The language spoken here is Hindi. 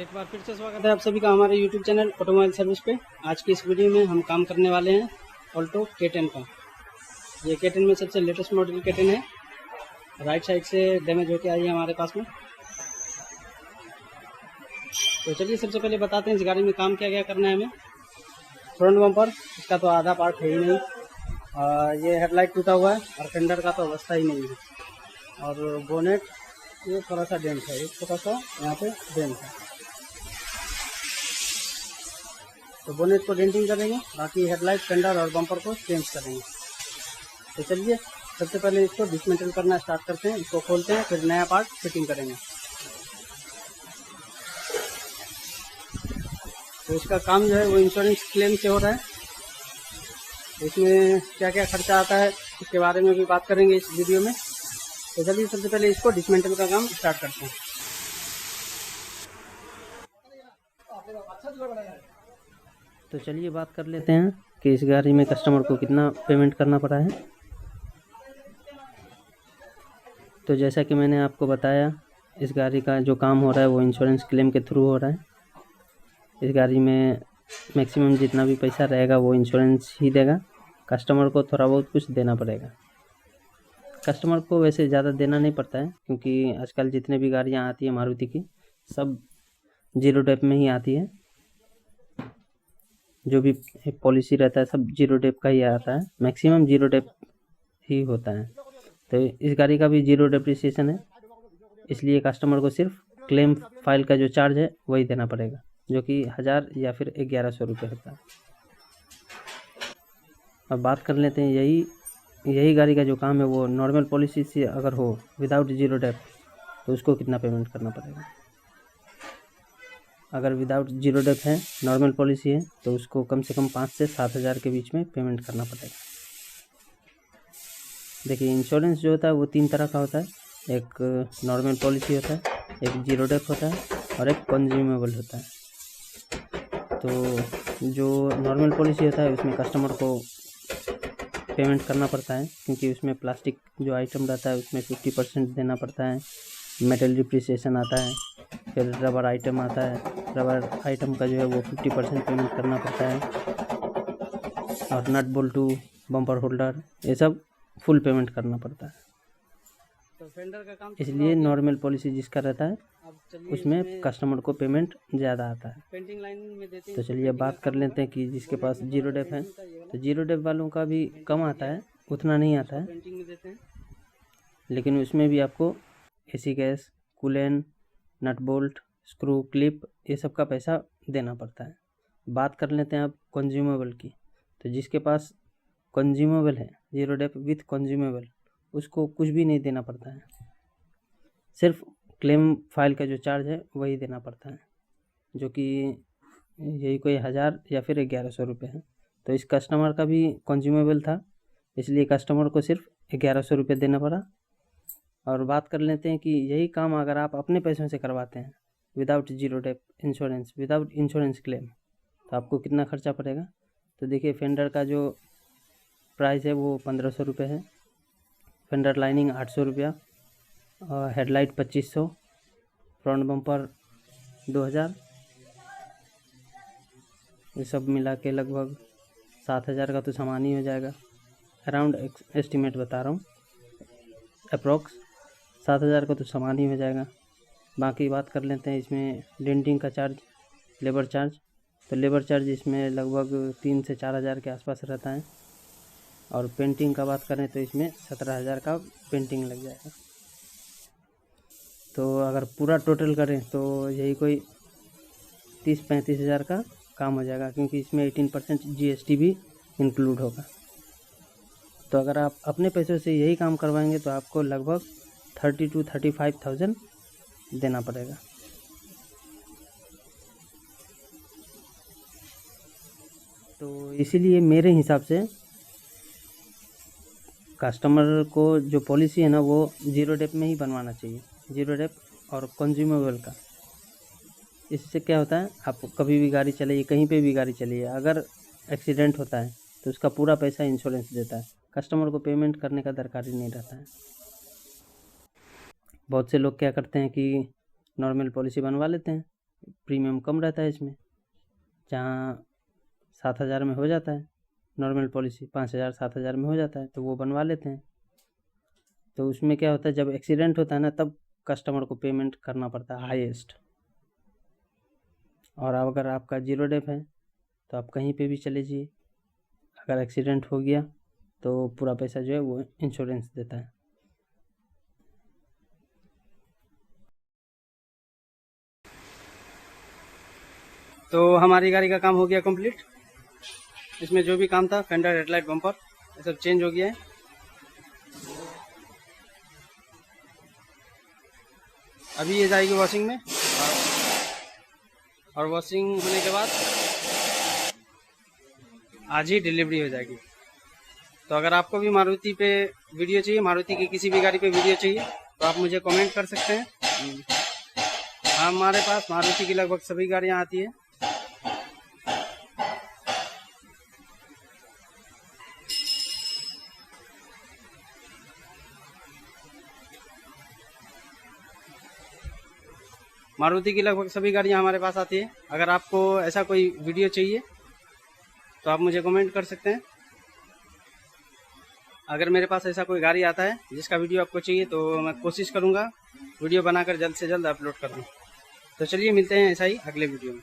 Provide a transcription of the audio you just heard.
एक बार फिर से स्वागत है आप सभी का हमारे YouTube चैनल ऑटोमोबाइल सर्विस पे। आज की इस वीडियो में हम काम करने वाले हैं ऑल्टो K10 का। ये K10 में सबसे लेटेस्ट मॉडल K10 है। राइट साइड से डैमेज होके आई है हमारे पास में। तो चलिए सबसे पहले बताते हैं इस गाड़ी में काम क्या क्या करना है हमें। फ्रंट बम्पर, इसका तो आधा पार्ट है ही नहीं। ये हेडलाइट टूटा हुआ है और फेंडर का तो अवस्था ही नहीं है। और बोनेट ये थोड़ा सा डेंट है, एक छोटा सा यहाँ पे डेंट है। तो बोनेट को डेंटिंग करेंगे, बाकी हेडलाइट, फेंडर और बम्पर को चेंज करेंगे। तो चलिए सबसे पहले इसको डिसमेंटल करना स्टार्ट करते हैं। इसको खोलते हैं, फिर नया पार्ट फिटिंग करेंगे। तो इसका काम जो है वो इंश्योरेंस क्लेम से हो रहा है। इसमें क्या क्या खर्चा आता है इसके बारे में भी बात करेंगे इस वीडियो में। तो चलिए सबसे पहले इसको डिसमेंटल का काम स्टार्ट करते हैं। तो चलिए बात कर लेते हैं कि इस गाड़ी में कस्टमर को कितना पेमेंट करना पड़ा है। तो जैसा कि मैंने आपको बताया, इस गाड़ी का जो काम हो रहा है वो इंश्योरेंस क्लेम के थ्रू हो रहा है। इस गाड़ी में मैक्सिमम जितना भी पैसा रहेगा वो इंश्योरेंस ही देगा। कस्टमर को थोड़ा बहुत कुछ देना पड़ेगा। कस्टमर को वैसे ज़्यादा देना नहीं पड़ता है, क्योंकि आजकल जितने भी गाड़ियाँ आती है मारुति की, सब जीरो डेप में ही आती है। जो भी पॉलिसी रहता है सब जीरो डेप का ही आता है, मैक्सिमम जीरो डेप ही होता है। तो इस गाड़ी का भी जीरो डेप्रिसिएशन है, इसलिए कस्टमर को सिर्फ क्लेम फाइल का जो चार्ज है वही देना पड़ेगा, जो कि 1000 या फिर 1100 रुपये होता है। अब बात कर लेते हैं यही गाड़ी का जो काम है वो नॉर्मल पॉलिसी से अगर हो विदाउट जीरो डेप, तो उसको कितना पेमेंट करना पड़ेगा। अगर विदाउट जीरो डेप है, नॉर्मल पॉलिसी है, तो उसको कम से कम 5 से 7 हज़ार के बीच में पेमेंट करना पड़ेगा। देखिए, इंश्योरेंस जो होता है वो 3 तरह का होता है। एक नॉर्मल पॉलिसी होता है, एक जीरो डेप होता है और एक कंज्यूमेबल होता है। तो जो नॉर्मल पॉलिसी होता है उसमें कस्टमर को पेमेंट करना पड़ता है, क्योंकि उसमें प्लास्टिक जो आइटम रहता है उसमें 50% देना पड़ता है। मेटल डिप्रिसिएशन आता है, फिर रबर आइटम आता है। रबर आइटम का जो है वो 50% पेमेंट करना पड़ता है। और नट बोल्टू, बम्पर होल्डर, ये सब फुल पेमेंट करना पड़ता है। तो फेंडर का काम इसलिए नॉर्मल पॉलिसी जिसका रहता है उसमें कस्टमर को पेमेंट ज़्यादा आता है। पेंटिंग लाइन में देते हैं। तो चलिए बात कर लेते हैं कि जिसके पास जीरो डेप है, तो जीरो डेप वालों का भी कम आता है, उतना नहीं आता है, पेंटिंग में देते हैं। लेकिन उसमें भी आपको AC gas, coolant, nut bolt, screw, clip, ये सब का पैसा देना पड़ता है। बात कर लेते हैं अब कंज्यूमेबल की। तो जिसके पास कंज्यूमेबल है, जीरो डेप विथ कंज्यूमेबल, उसको कुछ भी नहीं देना पड़ता है, सिर्फ क्लेम फाइल का जो चार्ज है वही देना पड़ता है, जो कि यही कोई 1000 या फिर 1100 रुपये है। तो इस कस्टमर का भी कंज्यूमेबल था, इसलिए कस्टमर को सिर्फ 1100 रुपये देना पड़ा। और बात कर लेते हैं कि यही काम अगर आप अपने पैसों से करवाते हैं without zero dep insurance, without insurance claim, तो आपको कितना खर्चा पड़ेगा। तो देखिए, फेंडर का जो प्राइस है वो 1500 रुपये है, फेंडर लाइनिंग 800 रुपया, हेडलाइट 2500, फ्रंट बम्पर 2000, ये सब मिला के लगभग 7000 का तो सामान ही हो जाएगा। अराउंड एस्टिमेट बता रहा हूँ, अप्रोक्स 7000 का तो सामान ही हो जाएगा। बाकी बात कर लेते हैं इसमें डेंटिंग का चार्ज, लेबर चार्ज। तो लेबर चार्ज इसमें लगभग 3 से 4 हज़ार के आसपास रहता है। और पेंटिंग का बात करें तो इसमें 17,000 का पेंटिंग लग जाएगा। तो अगर पूरा टोटल करें तो यही कोई 30-35 हज़ार का काम हो जाएगा, क्योंकि इसमें 18% GST भी इंक्लूड होगा। तो अगर आप अपने पैसों से यही काम करवाएंगे तो आपको लगभग 30 to 35,000 देना पड़ेगा। तो इसीलिए मेरे हिसाब से कस्टमर को जो पॉलिसी है ना वो जीरो डेप में ही बनवाना चाहिए, जीरो डेप और कंज्यूमेबल का। इससे क्या होता है, आप कभी भी गाड़ी चलाइए, कहीं पे भी गाड़ी चलाइए, अगर एक्सीडेंट होता है तो उसका पूरा पैसा इंश्योरेंस देता है, कस्टमर को पेमेंट करने का दरकार ही नहीं रहता है। बहुत से लोग क्या करते हैं कि नॉर्मल पॉलिसी बनवा लेते हैं, प्रीमियम कम रहता है इसमें, जहाँ 7,000 में हो जाता है नॉर्मल पॉलिसी, 5,000 7,000 में हो जाता है, तो वो बनवा लेते हैं। तो उसमें क्या होता है, जब एक्सीडेंट होता है ना तब कस्टमर को पेमेंट करना पड़ता है हाईएस्ट। और अगर आपका जीरो डेप है तो आप कहीं पे भी चले जाइए, अगर एक्सीडेंट हो गया तो पूरा पैसा जो है वो इंश्योरेंस देता है। तो हमारी गाड़ी का काम हो गया कंप्लीट। इसमें जो भी काम था, फेंडर, हेडलाइट, बम्पर, ये सब चेंज हो गया है। अभी ये जाएगी वॉशिंग में, और वॉशिंग होने के बाद आज ही डिलीवरी हो जाएगी। तो अगर आपको भी मारुति पे वीडियो चाहिए, मारुति की किसी भी गाड़ी पे वीडियो चाहिए, तो आप मुझे कमेंट कर सकते हैं। हमारे पास मारुति की लगभग सभी गाड़ियाँ आती है। मारुति की लगभग सभी गाड़ियाँ हमारे पास आती है। अगर आपको ऐसा कोई वीडियो चाहिए तो आप मुझे कमेंट कर सकते हैं। अगर मेरे पास ऐसा कोई गाड़ी आता है जिसका वीडियो आपको चाहिए तो मैं कोशिश करूँगा वीडियो बनाकर जल्द से जल्द अपलोड कर दूँ। तो चलिए मिलते हैं ऐसा ही अगले वीडियो में।